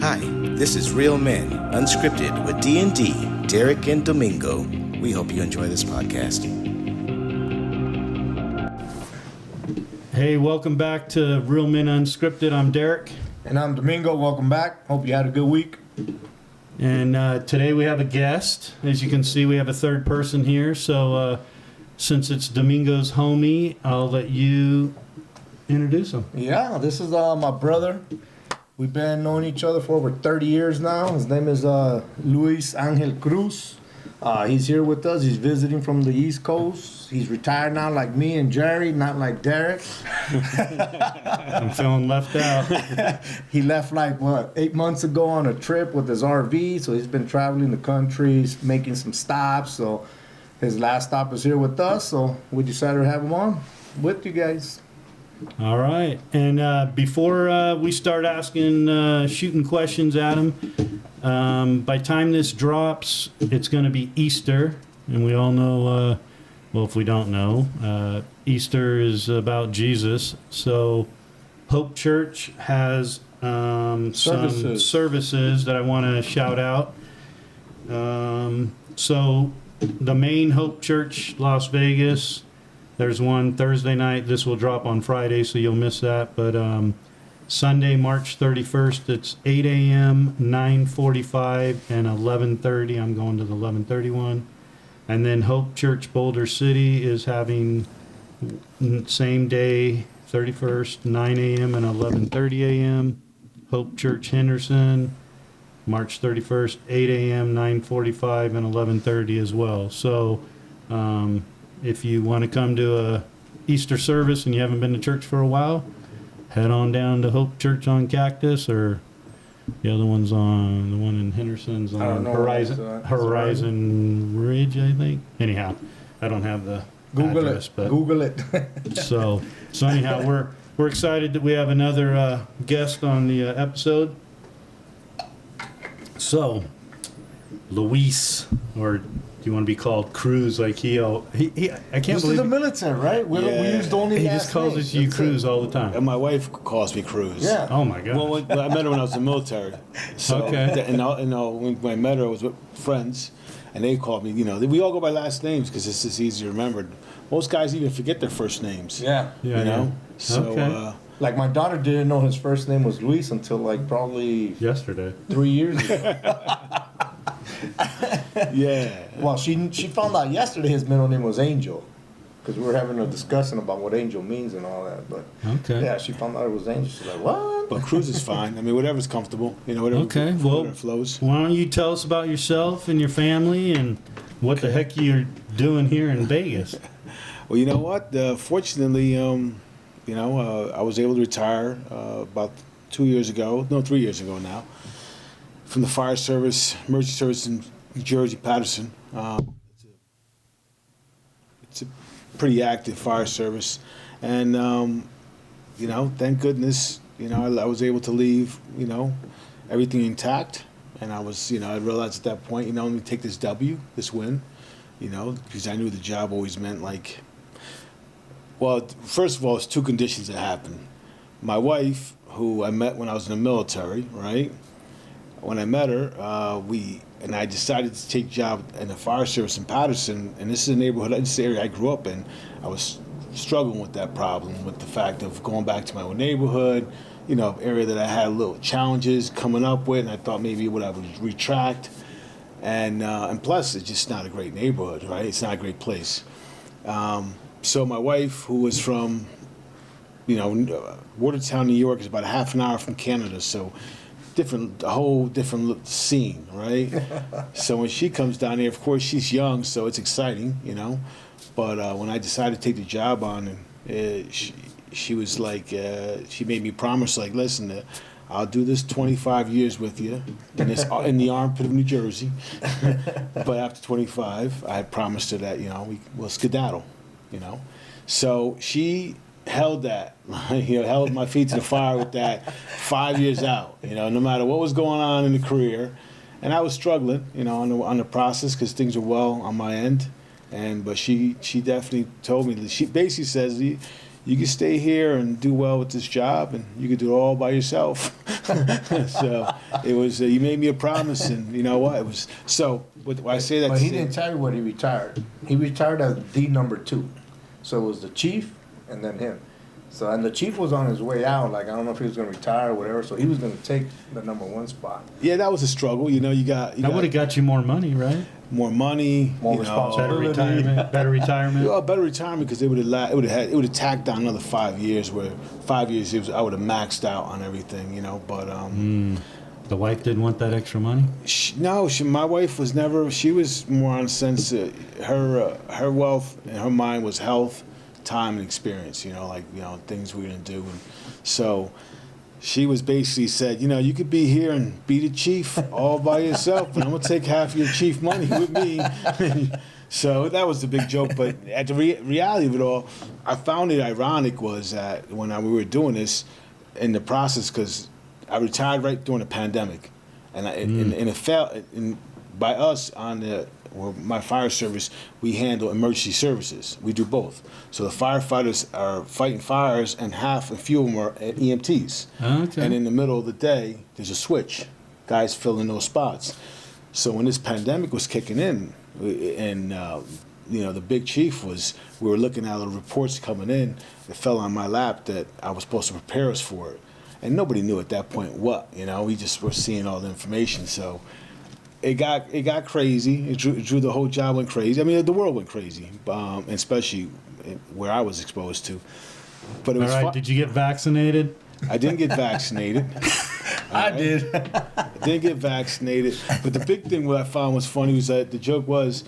Hi, this is Real Men Unscripted with D&D, Derek and Domingo. We hope you enjoy this podcast. Hey, welcome back to Real Men Unscripted. I'm Derek. And I'm Domingo. Welcome back. Hope you had a good week. And today we have a guest. As you can see, we have a third person here. So since it's Domingo's homie, I'll let you introduce him. Yeah, this is my brother. We've been knowing each other for over 30 years now. His name is Luis Angel Cruz. He's here with us. He's visiting from the East Coast. He's retired now like me and Jerry, not like Derek. I'm feeling left out. He left 8 months ago on a trip with his RV. So he's been traveling the country, making some stops. So his last stop is here with us. So we decided to have him on with you guys. All right. And before we start asking, shooting questions at him, by time this drops, it's going to be Easter. And we all know, well, if we don't know, Easter is about Jesus. So Hope Church has some services that I want to shout out. So the main Hope Church, Las Vegas, there's one Thursday night. This will drop on Friday, so you'll miss that. But Sunday, March 31st, it's 8 a.m., 9:45, and 11:30. I'm going to the 11:30 one. And then Hope Church Boulder City is having same day, 31st, 9 a.m. and 11:30 a.m. Hope Church Henderson, March 31st, 8 a.m., 9:45, and 11:30 as well. So if you want to come to a Easter service and you haven't been to church for a while, head on down to Hope Church on Cactus, or the other one's on, the one in Henderson's on Horizon Ridge, I think. Anyhow, I don't have the address, but Google it. so anyhow, we're excited that we have another guest on the episode. So, Luis, or do you want to be called Cruz? Like he I can't This believe is the military, right? We used only he last just calls names. us you Cruz all the And time. my wife calls me Cruz. Yeah. Oh my God. Well, I met her when I was in the military. So, Okay. And when I met her, I was with friends, and they called me. We all go by last names because it's just easier to remember. Most guys even forget their first names. Yeah. So. Okay. Like my daughter didn't know his first name was Luis until probably Yesterday. 3 years ago. Yeah. Well, she found out yesterday his middle name was Angel, because we were having a discussion about what angel means and all that. But Okay. yeah, she found out it was Angel. She's like, what? But Cruz is fine. I mean, whatever's comfortable. Whatever. Okay, well- whatever flows. Why don't you tell us about yourself and your family and what the heck you're doing here in Vegas? Well, you know what? Fortunately, I was able to retire about 2 years ago. No, 3 years ago now. From the fire service, emergency service in New Jersey, Patterson. It's a pretty active fire service. And, thank goodness, I was able to leave, everything intact. And I realized at that point, let me take this W, this win, because I knew the job always meant first of all, it's two conditions that happened. My wife, who I met when I was in the military, right? When I met her, I decided to take a job in the fire service in Patterson, and this is a neighborhood, this is the area I grew up in. I was struggling with that problem, with the fact of going back to my own neighborhood, area that I had little challenges coming up with, and I thought maybe I would retract. And plus, it's just not a great neighborhood, right? It's not a great place. So my wife, who was from, Watertown, New York, is about a half an hour from Canada, so a whole different scene, right? So when she comes down here, of course, she's young, so it's exciting, But when I decided to take the job on, she was like, she made me promise, listen, I'll do this 25 years with you in the armpit of New Jersey. But after 25, I had promised her that, we'll skedaddle, So she held that, held my feet to the fire with that 5 years out, no matter what was going on in the career. And I was struggling, on the process because things were well on my end. But she definitely told me, she basically says, you can stay here and do well with this job, and you can do it all by yourself. So it was, you made me a promise, and you know what? It was, so what I say that. But he didn't tell you when he retired. He retired as the number 2. So it was the chief and then him. So, and the chief was on his way out. Like, I don't know if he was going to retire or whatever. So he was going to take the number 1 spot. Yeah, that was a struggle. You know, that would have got you more money, right? More money, More you know, Better retirement. Better retirement. well, better retirement because it would have tacked down another 5 years. Where 5 years I would have maxed out on everything, you know. But The wife didn't want that extra money? My wife was never. She was more on sense. Her wealth and her mind was health, time, and experience. You know, like things we're gonna do. And so she was basically said, you could be here and be the chief all by yourself, but I'm gonna take half of your chief money with me. So that was the big joke. But at the reality of it all, I found it ironic was that when we were doing this in the process, because I retired right during the pandemic, and it fell by us on my fire service. We handle emergency services. We do both. So the firefighters are fighting fires, and a few of them are EMTs. Okay. And in the middle of the day, there's a switch. Guys filling those spots. So when this pandemic was kicking in, and the big chief we were looking at the reports coming in. It fell on my lap that I was supposed to prepare us for it. And nobody knew at that point what, we just were seeing all the information. So it got crazy. It drew the whole job went crazy. I mean, the world went crazy, especially where I was exposed to. But it was all right, did you get vaccinated? I didn't get vaccinated. I did. I didn't get vaccinated. But the big thing what I found was funny was that the joke was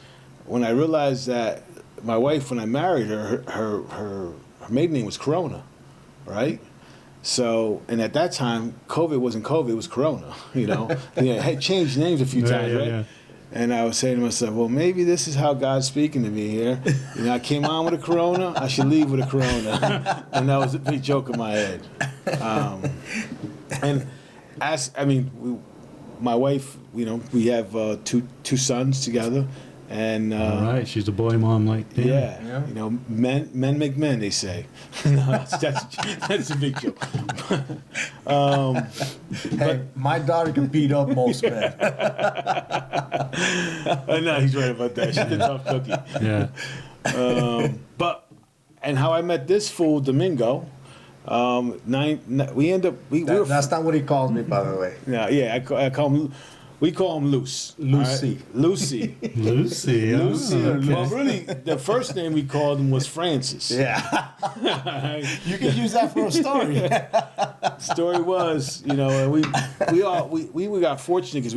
when I realized that my wife, when I married her maiden name was Corona, right? So, and at that time, COVID wasn't COVID, it was Corona, It had changed names a few times, right? Yeah. And I was saying to myself, well, maybe this is how God's speaking to me here. I came on with a Corona, I should leave with a Corona. And that was a big joke in my head. My wife, we have two sons together. And all right, she's a boy mom like Dan. Yeah. Men make men, they say. No, that's a big joke. Hey, my daughter can beat up most men. I know he's right about that. She's a tough cookie. Yeah. And how I met this fool Domingo. We end up. That's not what he calls me, by the way. Yeah. I call him. We call him Lucy. Lucy. Right? Lucy. Lucy. Lucy. Okay. Well, really, the first name we called him was Francis. Yeah. You can use that for a story. Story was, we got fortunate because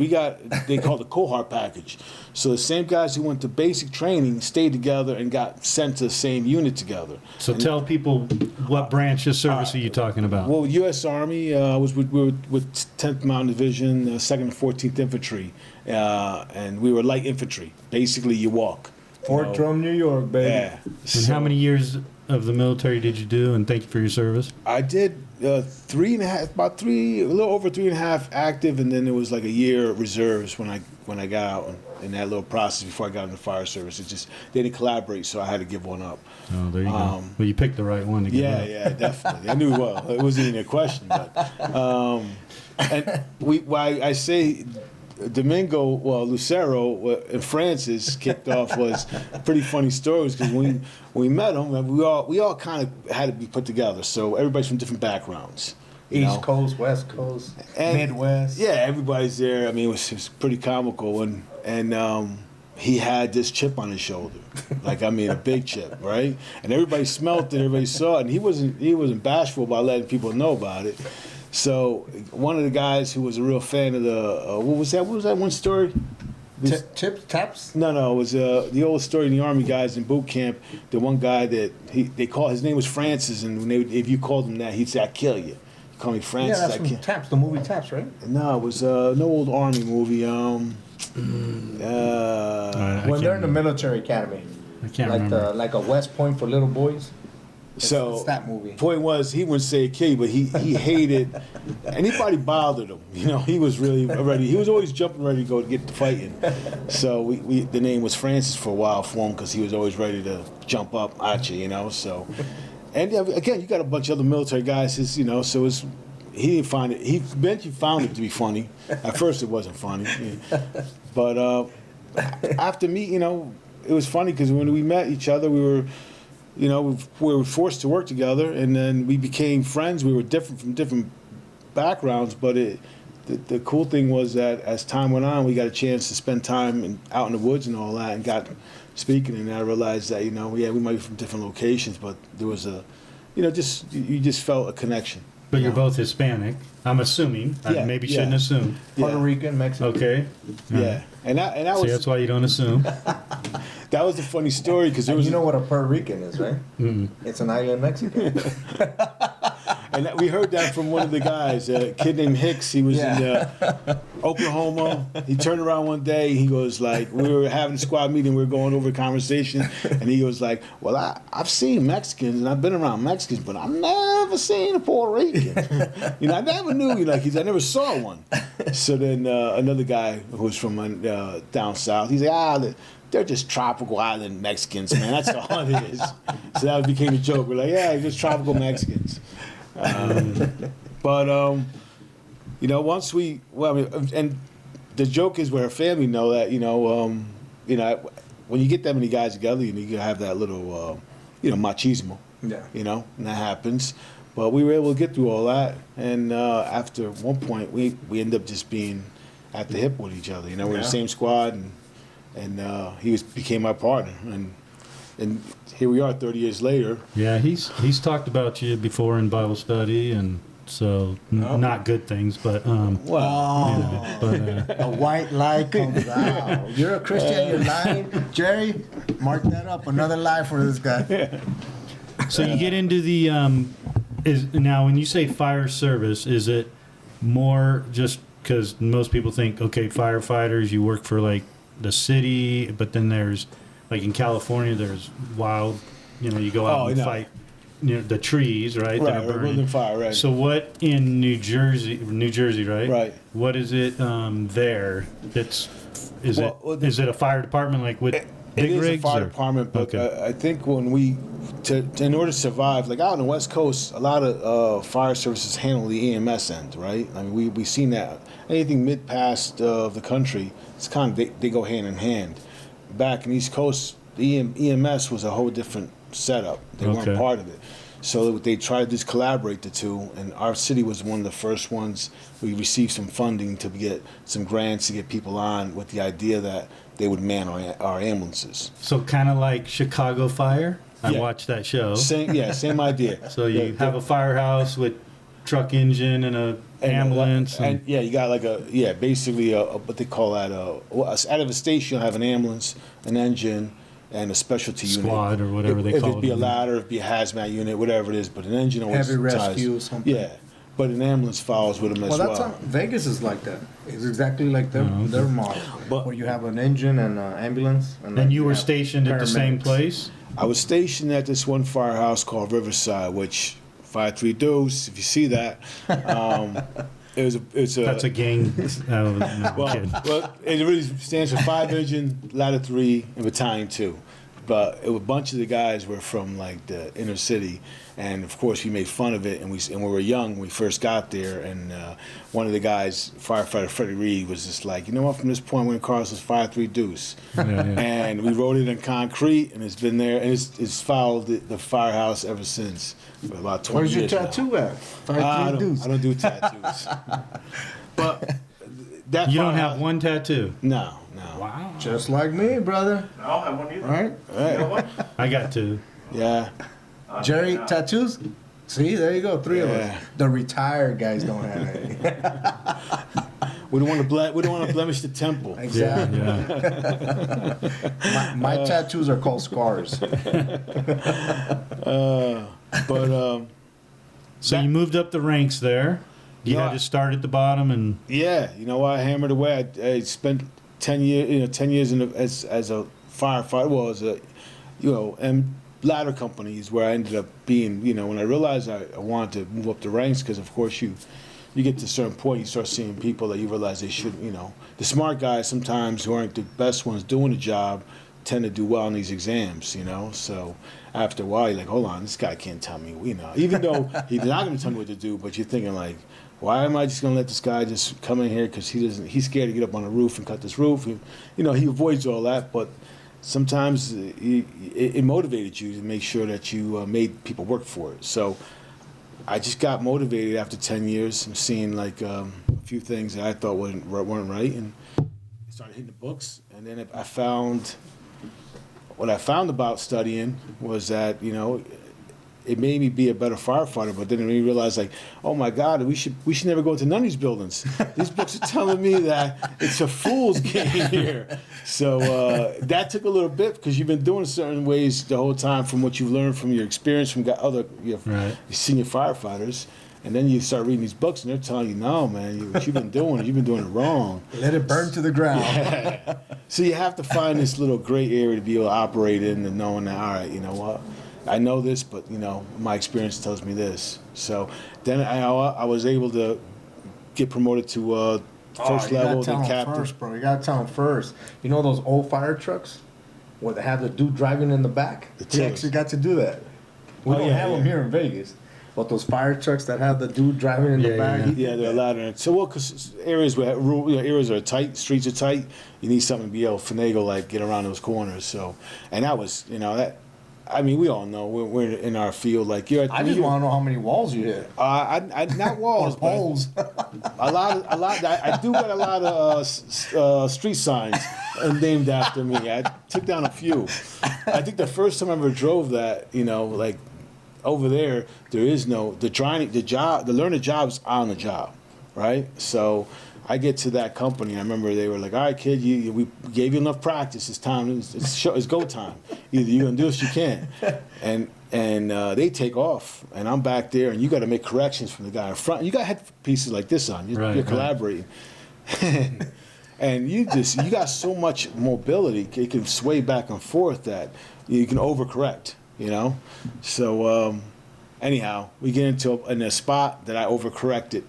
they called the cohort package. So the same guys who went to basic training stayed together and got sent to the same unit together. So tell people what branch of service are you talking about? Well, U.S. Army was we were with 10th Mountain Division, 2nd and 14th Infantry, and we were light infantry. Basically, you walk. Fort Drum, New York, baby. Yeah. And how many years of the military did you do? And thank you for your service. I did 3.5, a little over 3.5 active, and then there was like a year reserves when I got out in that little process before I got in the fire service. It just they didn't collaborate, so I had to give one up. Oh, there you go. Well, you picked the right one to give up. Yeah, definitely. I knew well. It wasn't even a question, but and why I say Domingo, Lucero and Francis kicked off was pretty funny stories because when we met them, we all kind of had to be put together. So everybody's from different backgrounds. East Coast, West Coast, Midwest. Yeah, everybody's there. I mean, it was pretty comical, and he had this chip on his shoulder, a big chip, right? And everybody smelt it, everybody saw it, and he wasn't bashful about letting people know about it. So one of the guys who was a real fan of the what was that one story? Tips, taps? No, it was the old story in the Army guys in boot camp. The one guy that his name was Francis, and if you called him that, he'd say, "I kill you." You call me Francis. Yeah, that's from Taps, the movie Taps, right? No, it was no old Army movie. When they're in the military academy, I can't remember. Like a West Point for little boys. It's that movie. Point was, he wouldn't say kill you, but he hated anybody bothered him. He was really ready. He was always jumping ready to go get to fighting. So the name was Francis for a while for him because he was always ready to jump up at you. So And again, you got a bunch of other military guys. So he didn't find it. He eventually found it to be funny. At first, it wasn't funny, but after me, it was funny because when we met each other, we were forced to work together, and then we became friends. We were different from different backgrounds, but the cool thing was that as time went on, we got a chance to spend time out in the woods and all that, and got speaking. And I realized that we might be from different locations, but there was you just felt a connection. But you're both Hispanic, I'm assuming. I maybe shouldn't assume. Puerto Rican, Mexican. Okay. Yeah, and that was. See, that's why you don't assume. That was a funny story because You know what a Puerto Rican is, right? Mm-mm. It's an island Mexican. And we heard that from one of the guys, a kid named Hicks. He was in Oklahoma. He turned around one day. He goes like, we were having a squad meeting. We were going over a conversation, and he goes like, "Well, I've seen Mexicans and I've been around Mexicans, but I've never seen a Puerto Rican. I never knew. I never saw one." So then another guy who was from down south, he's like, they're just tropical island Mexicans, man. That's all it is. So that became a joke. We're like, just tropical Mexicans. Once and the joke is where her family know that, when you get that many guys together, you have that little, machismo. Yeah. And that happens. But we were able to get through all that. And after one point, we ended up just being at the hip with each other. We're in the same squad, and he became my partner. And here we are 30 years later. Yeah, he's talked about you before in Bible study, and so not good things, but a white lie comes out. You're a Christian, you're lying. Jerry, mark that up. Another lie for this guy. So you get into the now when you say fire service, is it more just because most people think, okay, firefighters, you work for like the city, but then there's like in California, there's wild, you go out and fight, the trees, right? Right, or building fire, right. So what in New Jersey, right? Right. What is it there? Is it a fire department like with big rigs? It is a fire department, but I think when in order to survive, like out on the West Coast, a lot of fire services handle the EMS end, right? I mean, we've seen that. Anything mid-past of the country, it's kind of, they go hand in hand. Back in East Coast, the EMS was a whole different setup. They weren't part of it. So they tried to just collaborate the two, and our city was one of the first ones. We received some funding to get some grants to get people on with the idea that they would man our ambulances. So kind of like Chicago Fire? I watched that show. Same idea. So you have a firehouse with truck engine and a ambulance. And you got like basically what they call that, out of a station you'll have an ambulance, an engine, and a specialty squad unit. Or whatever they call it. If it'd be a ladder, it'd be a hazmat unit, whatever it is, but an engine always heavy rescue, something. Yeah, but an ambulance follows with them as well. That's Vegas is like that. It's exactly like their model, where you have an engine and an ambulance. And you were stationed at the same place? I was stationed at this one firehouse called Riverside, which 53 Deuce, if you see that, That's a gang. Well, it really stands for 5 Engine, Ladder 3, and Battalion 2. But a bunch of the guys were from like the inner city, and of course we made fun of it. And we were young when we first got there. And one of the guys, firefighter Freddie Reed, was just like, from this point, I'm going to call this 53 Deuce. And we wrote it in concrete, and it's been there, and it's followed the firehouse ever since. For about 20 Where's your years tattoo now. at? 53 Deuce. I don't do tattoos. But that you don't have one tattoo? No. Wow. Just like me, brother. I don't have one either. All right. You know what? I got two. Yeah. Jerry, tattoos? See, there you go, 3 of us. The retired guys don't have any. We don't want to blemish the temple. Exactly. Yeah. My tattoos are called scars. So you moved up the ranks there. You had to start at the bottom and. Yeah, I hammered away. I spent 10 years as a firefighter. Well, as a, and ladder companies where I ended up being. When I realized I wanted to move up the ranks, because of course you get to a certain point, you start seeing people that you realize they should. The smart guys sometimes who aren't the best ones doing the job tend to do well on these exams, So after a while, you're like, hold on, this guy can't tell me, Even though he's not going to tell me what to do, but you're thinking like, why am I just going to let this guy just come in here because he's scared to get up on the roof and cut this roof. He avoids all that, but sometimes it motivated you to make sure that you made people work for it. So I just got motivated after 10 years of seeing like a few things that I thought weren't right, and started hitting the books. And then what I found about studying was that, it made me be a better firefighter, but then I realized, like, oh my God, we should never go into none of these buildings. These books are telling me that it's a fool's game here. So that took a little bit because you've been doing certain ways the whole time from what you've learned from your experience from your senior firefighters. And then you start reading these books, and they're telling you, no, man, what you've been doing it wrong. Let it burn to the ground. Yeah. So you have to find this little gray area to be able to operate in and knowing that, all right, you know what? I know this, but my experience tells me this. So then I was able to get promoted to first level, then captain. First, bro. You gotta tell them first. You know those old fire trucks where they have the dude driving in the back? We actually got to do that. We don't have them here in Vegas, but those fire trucks that have the dude driving in the back. Yeah, they're allowed. So because areas where areas are tight, streets are tight, you need something to be able to finagle, like get around those corners. So, and that was that. I mean, we all know we're in our field. Like I just want to know how many walls you hit. I not walls, or poles. A lot. I do got a lot of street signs named after me. I took down a few. I think the first time I ever drove that, like over there is no the learning job's on the job, right? So I get to that company. I remember they were like, "All right, kid, we gave you enough practice. It's time. It's go time. Either you're gonna do this, you can't." And they take off, and I'm back there, and you got to make corrections from the guy in front. You got headpieces like this on. You're collaborating, and you got so much mobility. It can sway back and forth that you can overcorrect. So. Anyhow, we get in a spot that I overcorrected,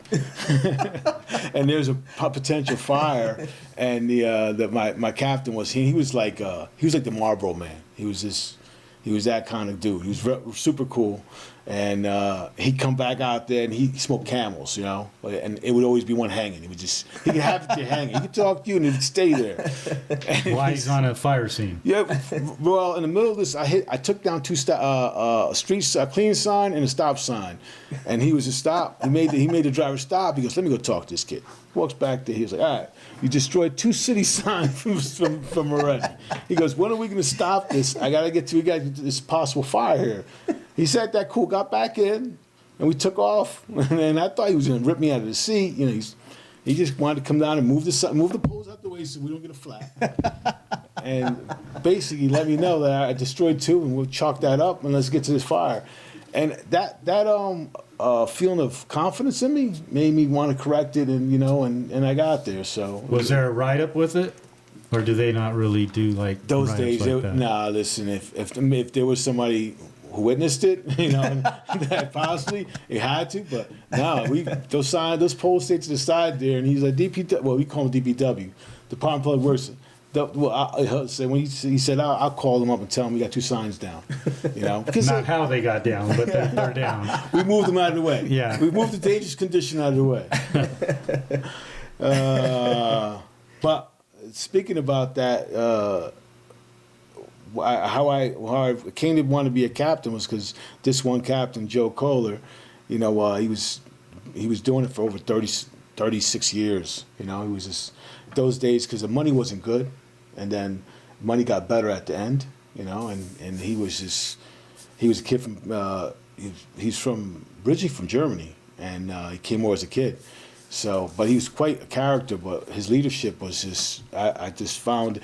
and there's a potential fire, and my captain was he was like the Marlboro Man. He was that kind of dude. He was super cool, and he'd come back out there and he smoked Camels, and it would always be one hanging. He could have it hanging. He could talk to you and it would stay there. While he's on a fire scene. Yeah, well, in the middle of this, I took down two streets, a clean sign and a stop sign, and he was a stop. He made the driver stop. He goes, "Let me go talk to this kid." Walks back there. He was like, "All right, you destroyed 2 city signs from already." He goes, "When are we going to stop this? We got to get to this possible fire here." He said that cool, got back in, and we took off. And I thought he was going to rip me out of the seat. He just wanted to come down and move the poles out the way so we don't get a flat. And basically let me know that I destroyed 2, and we'll chalk that up and let's get to this fire. And that feeling of confidence in me made me want to correct it, and I got there. So was there a write-up with it? Or do they not really do like those days? Like that? Nah, listen. If there was somebody who witnessed it, that possibly it had to, but no, those poles stayed to the side there, and he's like DPW. Well, we call him DPW, Department of Public Works. When he said, I'll call them up and tell them we got 2 signs down. Not how they got down, but they're down. We moved them out of the way. Yeah, we moved the dangerous condition out of the way. But speaking about that, how I came to want to be a captain was because this one captain, Joe Kohler, he was doing it for over 36 years. He was just those days because the money wasn't good, and then money got better at the end. And he was a kid from he's originally from Germany, and he came over as a kid. So, but he was quite a character. But his leadership was just I just found.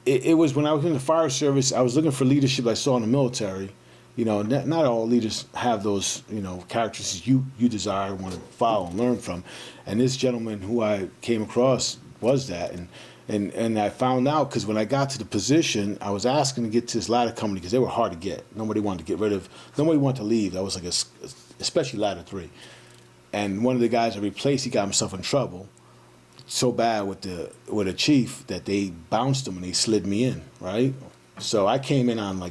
It was when I was in the fire service, I was looking for leadership I saw in the military. Not all leaders have those, characteristics you desire, want to follow and learn from. And this gentleman who I came across was that. And I found out because when I got to the position, I was asking to get to this ladder company because they were hard to get. Nobody wanted to get rid of, nobody wanted to leave. That was like especially ladder 3. And one of the guys I replaced, he got himself in trouble so bad with a chief that they bounced him and they slid me in, right? So I came in on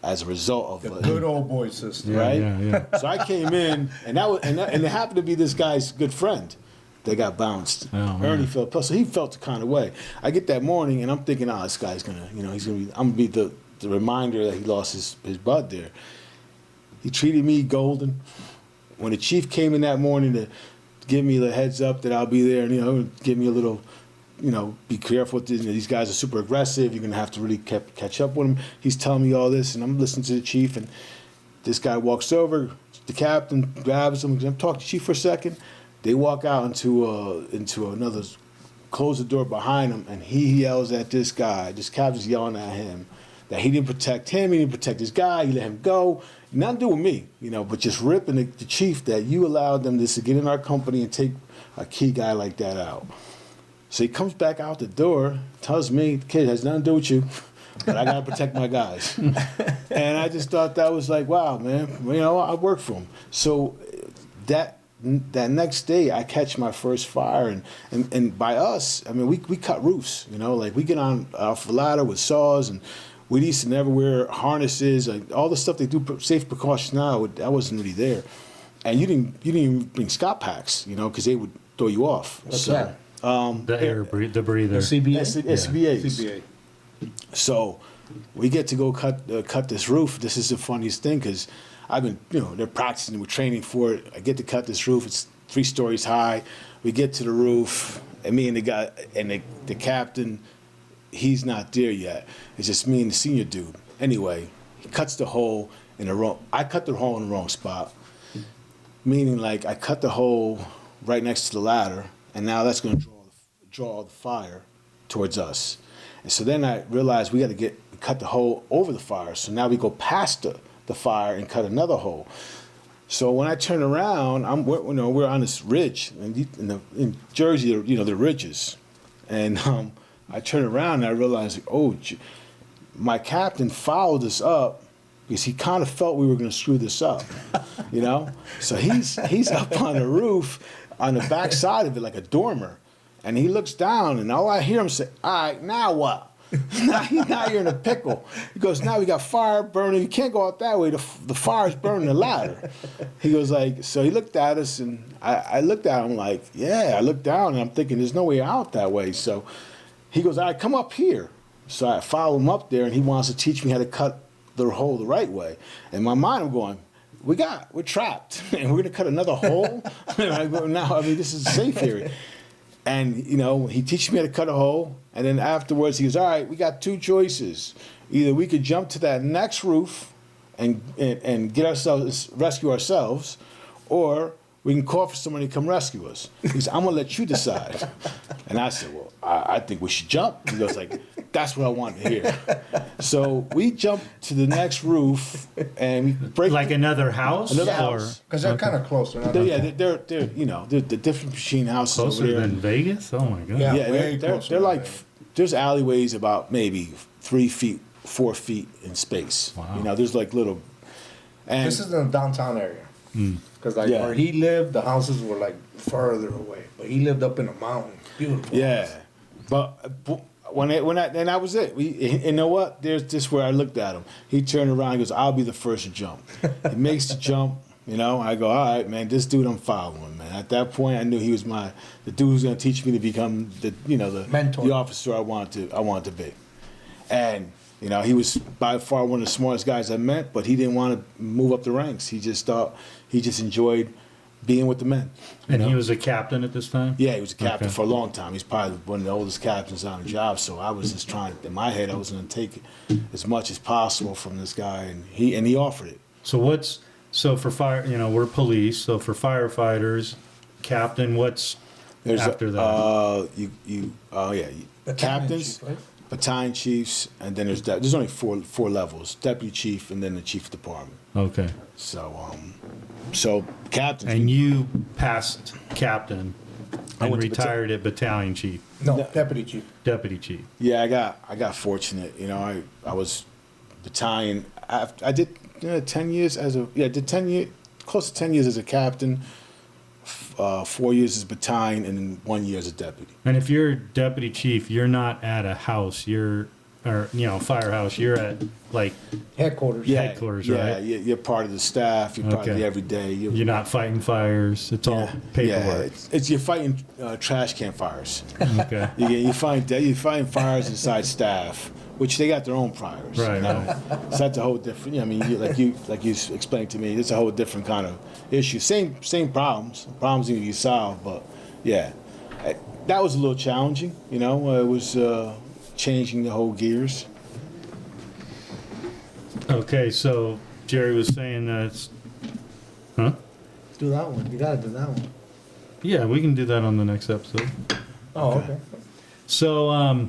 as a result of The good old boy system. Yeah, right? yeah. So I came in, and and it happened to be this guy's good friend. They got bounced. Oh, man. Ernie felt plus, so he felt the kind of way. I get that morning, and I'm thinking, this guy's gonna, I'm gonna be the reminder that he lost his bud there. He treated me golden. When the chief came in that morning to give me the heads up that I'll be there, and give me a little, be careful with this. These guys are super aggressive. You're gonna have to really catch up with them. He's telling me all this, and I'm listening to the chief, and this guy walks over, the captain grabs him. I'm talking to the chief for a second. They walk out into another, close the door behind him, and he yells at this guy. This captain's yelling at him that he didn't protect him, he didn't protect this guy, he let him go. Nothing to do with me, but just ripping the chief that you allowed them to get in our company and take a key guy like that out. So he comes back out the door, tells me, the kid has nothing to do with you, but I got to protect my guys. And I just thought that was like, wow, man, I work for him. So that next day, I catch my first fire, and by us, I mean, we cut roofs, we get on off a ladder with saws, and we used to never wear harnesses, all the stuff they do, safe precautions now, that wasn't really there. And you didn't even bring Scott packs, because they would throw you off. What's that? The breather. The CBA? SBAs. CBA. So we get to go cut this roof. This is the funniest thing because I've been, they're practicing, we're training for it. I get to cut this roof. It's 3 stories high. We get to the roof, and me and the guy and the captain, he's not there yet. It's just me and the senior dude. Anyway, he cuts the hole in the wrong. I cut the hole in the wrong spot, meaning I cut the hole right next to the ladder, and now that's going to draw the fire towards us. And so then I realized we got to cut the hole over the fire. So now we go past the fire and cut another hole. So when I turn around, we're on this ridge, and in Jersey, the ridges, and I turn around and I realize, my captain fouled us up because he kind of felt we were going to screw this up, So he's up on the roof, on the back side of it like a dormer, and he looks down, and all I hear him say, "All right, now what?" now you're in a pickle. He goes, now we got fire burning. You can't go out that way. The fire's burning the ladder. He goes so he looked at us, and I looked at him like, yeah. I looked down, and I'm thinking, there's no way out that way. So he goes, all right, come up here. So I follow him up there, and he wants to teach me how to cut the hole the right way. In my mind, I'm going, we're trapped, and we're going to cut another hole? Now, this is a safe area. And, he teaches me how to cut a hole, and then afterwards he goes, all right, we got 2 choices. Either we could jump to that next roof and rescue ourselves, or we can call for somebody to come rescue us. He said, I'm going to let you decide. And I said, well, I think we should jump. He goes that's what I want to hear. So we jump to the next roof, and we break. Like another house? Another house. Because they're kind of closer. They're the different machine houses over Closer there. than Vegas? Oh, my God. Yeah. Yeah, way they're closer like, than there's alleyways about maybe 3 feet, 4 feet in space. Wow. There's little. And This is in the downtown area. Because Yeah. where he lived, the houses were further away. But he lived up in a mountain. Beautiful. yeah, but and that was it. You know what? There's this where I looked at him. He turned around and goes, I'll be the first to jump. He makes the jump. I go, all right, man, this dude I'm following, man. At that point, I knew he was the dude who's going to teach me to become the mentor, the officer I wanted to be. And, he was by far one of the smartest guys I met, but he didn't want to move up the ranks. He just enjoyed being with the men. And he was a captain at this time? Yeah, he was a captain Okay. for a long time. He's probably one of the oldest captains on the job. So I was just trying, in my head, I was going to take as much as possible from this guy, and he offered it. So for fire, we're police. So for firefighters, captain, what's after that? Captains, chief, right? battalion chiefs, and then there's only four levels: deputy chief, and then the chief of department. Okay. So captains. And you passed captain I and went to retired at battalion chief, No, deputy chief. deputy chief. Yeah, I got fortunate. I was battalion. I did 10 years did 10 years, close to 10 years as a captain, 4 years as battalion, and then 1 year as a deputy. And if you're deputy chief, you're not at a house. You're or firehouse. You're at like Headquarters. headquarters, right? Yeah, you're part of the staff. You're part of Okay. the everyday. You're not fighting fires. It's all paperwork. It's you're fighting trash can fires. Okay. You find fires inside staff, which they got their own fires. Right, You know? right. So that's a whole different. I mean, like you explained to me, it's a whole different kind of issue. Same problems need to be solved, but yeah, that was a little challenging. It was changing the whole gears. Okay, so Jerry was saying that. Huh? Do that one. You gotta do that one. Yeah, we can do that on the next episode. Oh, okay. So,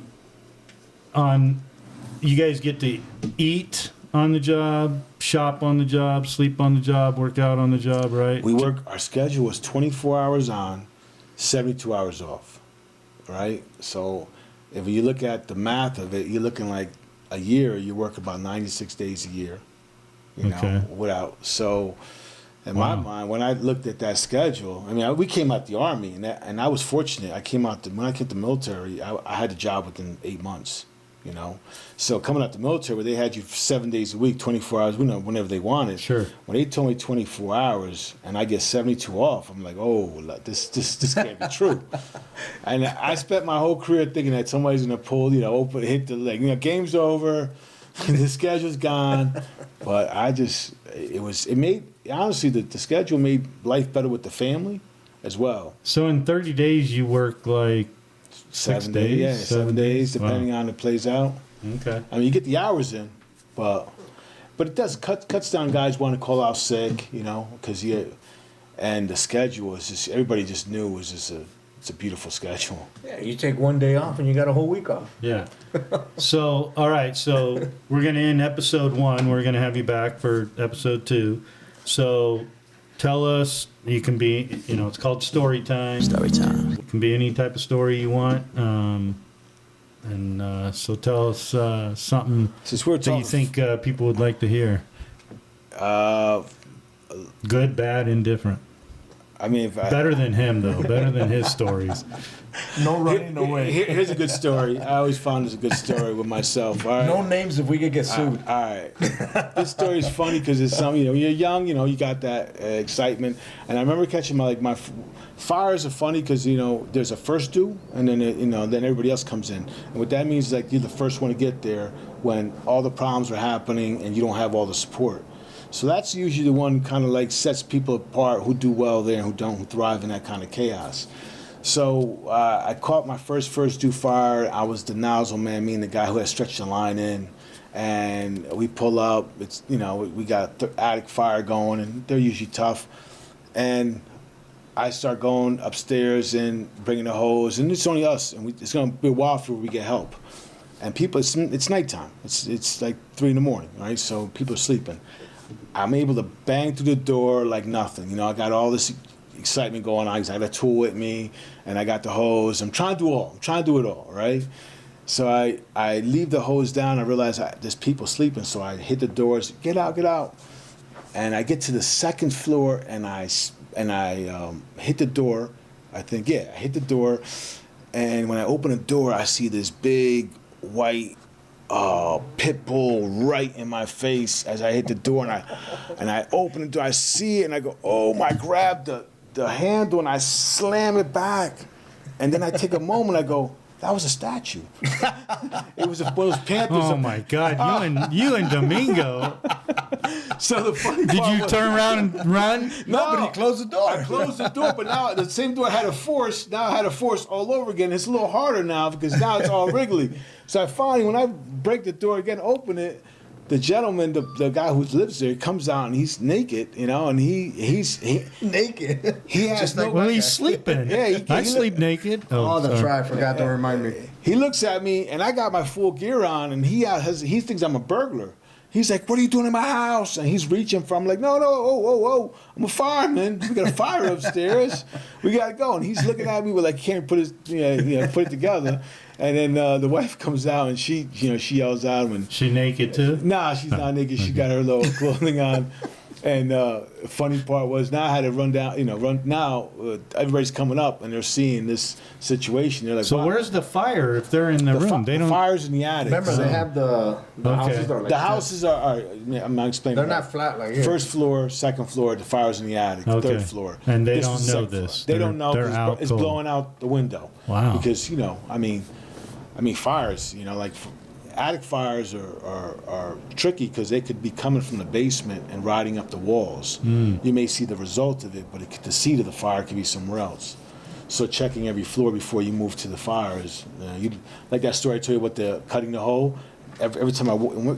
you guys get to eat on the job, shop on the job, sleep on the job, work out on the job, right? Our schedule was 24 hours on, 72 hours off, right? So if you look at the math of it, you're looking like a year, you work about 96 days a year, Okay. So in my mind, when I looked at that schedule, I mean, we came out the Army, and I was fortunate. When I came to the military, I had the job within 8 months. So coming out the military, where they had you 7 days a week, 24 hours, whenever they wanted. Sure. When they told me 24 hours and I get 72 off, I'm like, oh, this can't be true. And I spent my whole career thinking that somebody's gonna pull, hit the leg. Game's over, the schedule's gone. But honestly, the schedule made life better with the family as well. So in 30 days, you work like 7 days, yeah, 7 days, depending on how it plays out. Okay. I mean, you get the hours in, but it does cuts down guys want to call out sick, because and the schedule is just, everybody just knew it was just it's a beautiful schedule. Yeah, you take one day off and you got a whole week off. Yeah. So, all right. So we're going to end episode 1. We're going to have you back for episode 2. So tell us, you can be, it's called story time. Story time. It can be any type of story you want. So tell us something Since we're that you think people would like to hear. Good, bad, indifferent. I mean, Better than him, though. Better than his stories. No running, no way. Here's a good story. I always found this a good story with myself. All right. No names if we could get sued. All right. This story is funny because it's something, when you're young, you got that excitement. And I remember catching my fires are funny because, there's a first due and then, then everybody else comes in. And what that means is like you're the first one to get there when all the problems are happening and you don't have all the support. So that's usually the one kind of like sets people apart who do well there and who don't, who thrive in that kind of chaos. So I caught my first due fire. I was the nozzle man, me and the guy who had stretched the line in. And we pull up. It's we got attic fire going, and they're usually tough. And I start going upstairs and bringing the hose, and it's only us. And it's going to be a while before we get help. And people, it's nighttime. It's like 3 a.m, right? So people are sleeping. I'm able to bang through the door like nothing. I got all this excitement going on because I have a tool with me and I got the hose. I'm trying to do it all, right? So I leave the hose down. I realize there's people sleeping, so I hit the doors. Get out! And I get to the second floor and I hit the door. I hit the door, and when I open the door, I see this big white pit bull right in my face as I hit the door, and I open the door. I see it, and I go, oh! I grab the handle and I slam it back, and then I take a moment. I go, that was a statue. It was one of those panthers. Oh my God! You and Domingo. So the funny Did part you was, turn around and run? No, but he closed the door. I closed the door, but now the same door had a force. Now I had a force all over again. It's a little harder now because now it's all wriggly. So I finally, when I break the door again, open it, the gentleman, the guy who lives there, comes out and he's naked, and he's naked. He has Just like Well, my he's guy. sleeping. Yeah, I sleep naked. Oh, that's sorry. right. I forgot to remind me. He looks at me, and I got my full gear on, and he thinks I'm a burglar. He's like, what are you doing in my house? And he's reaching for, I'm like, no, oh, I'm a fireman. We got a fire upstairs. We got to go. And he's looking at me with like, he can't put it together. And then the wife comes out, and she yells out. She naked too? Nah, she's not naked. She got her little clothing on. And funny part was now I had to run down. Everybody's coming up and they're seeing this situation. They're like, So wow. where's the fire if they're in the room? They The don't. fire's in the attic. Remember, so they have the houses are like the houses are. I'm not explaining. they're that. not flat like here. First floor, second floor, the fire's in the attic. Okay. Third floor, And they This don't was the know second floor. this. They don't know They're because out it's cold. blowing out the window. Wow. Because I mean, fires. Like attic fires are tricky because they could be coming from the basement and riding up the walls. You may see the result of it, but the seat of the fire could be somewhere else. So checking every floor before you move to the fires. Like that story I told you about the cutting the hole. Every time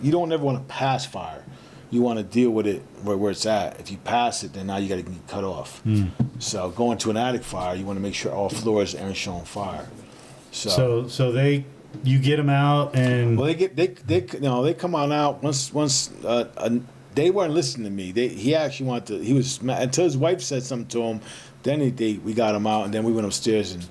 you don't ever want to pass fire. You want to deal with it where it's at. If you pass it, then now you got to get cut off. So going to an attic fire, you want to make sure all floors aren't showing fire. So you get them out and. Well, they come on out once. They weren't listening to me. He actually wanted to. He was mad until his wife said something to him. Then we got him out, and then we went upstairs, and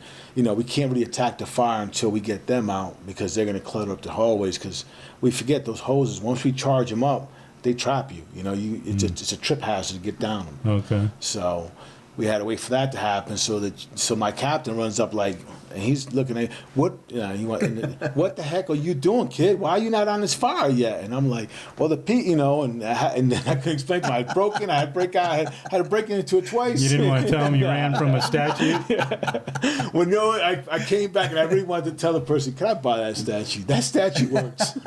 we can't really attack the fire until we get them out because they're going to clutter up the hallways. Because we forget those hoses. Once we charge them up, they trap you. It's a trip hazard to get down them. Okay. So we had to wait for that to happen. So my captain runs up and he's looking at what what the heck are you doing, kid? Why are you not on this fire yet? And I'm like, well, and I could explain to him I had broken. I had to break into it twice. You didn't want to tell him you ran from a statue? Well, no, I came back and I really wanted to tell the person, can I buy that statue? That statue works.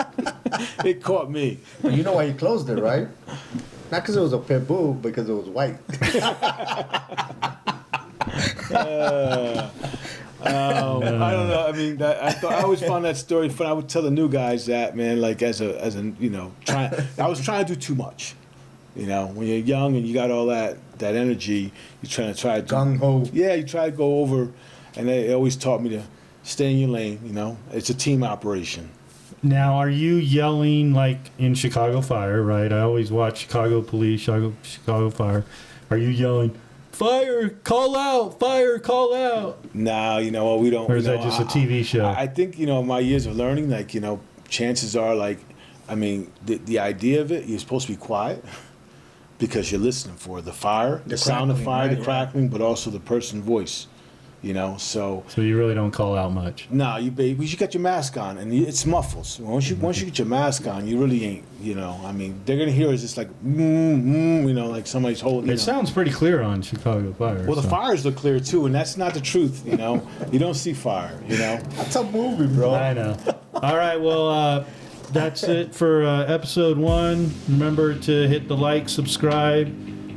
It caught me. You know why he closed it, right? Not because it was a pit bull, because it was white. I don't know. I mean, I always found that story fun. I would tell the new guys that, man, like I was trying to do too much. When you're young and you got all that energy, you're trying to Gung ho. Yeah, you try to go over, and they always taught me to stay in your lane. It's a team operation. Now, are you yelling like in Chicago Fire, right? I always watch Chicago Police, Chicago Fire. Are you yelling, fire, call out, fire, call out? Nah, we don't. Or is that just a TV show? I think, my years of learning, chances are, the idea of it, you're supposed to be quiet because you're listening for the fire, the sound of fire, right, the crackling, but also the person's voice. So you really don't call out much. No, you got your mask on, and it's muffles. Once you get your mask on, you really ain't. They're gonna hear it's just like like somebody's holding. It sounds pretty clear on Chicago Fire. Well, the fires look clear too, and that's not the truth. You don't see fire. That's a movie, bro. I know. All right, well, that's it for episode 1. Remember to hit the like, subscribe,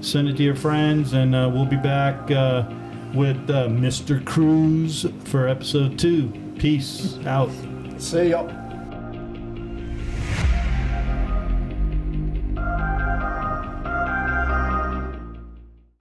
send it to your friends, and we'll be back with Mr. Cruz for episode 2. Peace out. See ya.